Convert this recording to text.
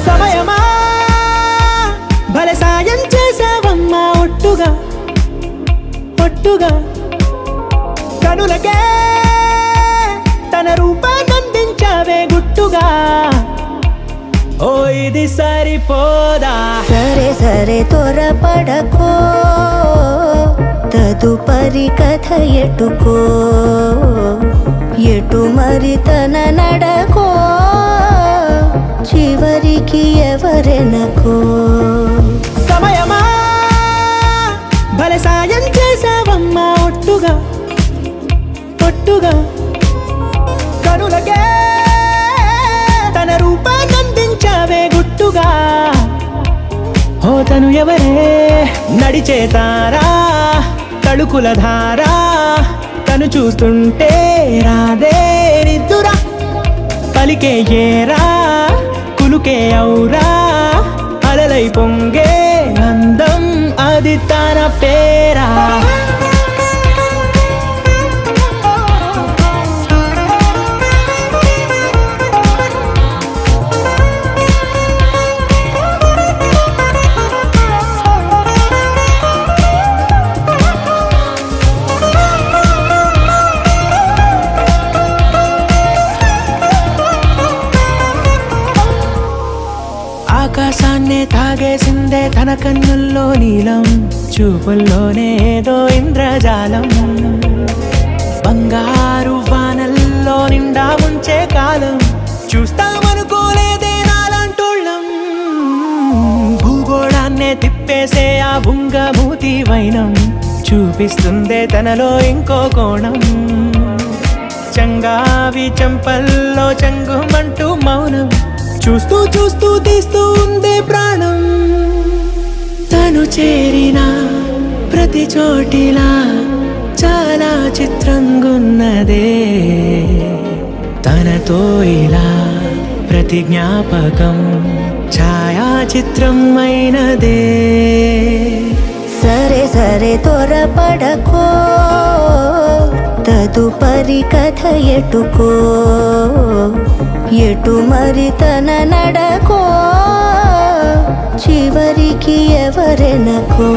సమయమా భలే సాయం చేసావమ్మా ఒట్టుగా ఒట్టుగా కనులకే తన రూపాన్నందించావే గుట్టుగా ఓ ఇది సరిపోదా సరే సరే త్వరపడకో తదుపరి కథ ఎటుకో ఎటు మరి తన నడకో చివరికి ఎవరెనకో సమయమా భలే సాయం చేసావమ్మా ఒట్టుగా ఒట్టుగా కనులకే తన రూపాన్నందించావే గుట్టుగా ఓ తను ఎవరే నడిచే తారా తడుకుల ధారా తను చూస్తుంటే రాదే నిద్దురా పలికే ఏరా కులుకే ఔరా అలలై పొంగే అందం అది తన పేరా ఆకాశాన్నే తాగేసిందే తన కన్నుల్లో నీలం చూపుల్లోనే ఏదో ఇంద్రజాలం బంగారు వానల్లో నిండా ముంచే కాలం చూస్తామనుకోలేదే నాలాంటోళ్ళం భూగోళాన్నే తిప్పేసే ఆ బుంగమూతి వైనం చూపిస్తుందే తనలో ఇంకో కోణం చంగావి చంపల్లో చంగుమంటూ మౌనం చూస్తూ చూస్తూ తీస్తూ ఉందే ప్రాణం తను చేరిన ప్రతి చోటిలా చాలా చిత్రంగున్నదే తనతో ఇలా ప్రతి జ్ఞాపకం ఛాయాచిత్రం అయినదే సరే సరే త్వరపడకో తదుపరి కథ ఎటుకో ఎటు మరి తన నడకో చివరికి ఎవరెనకో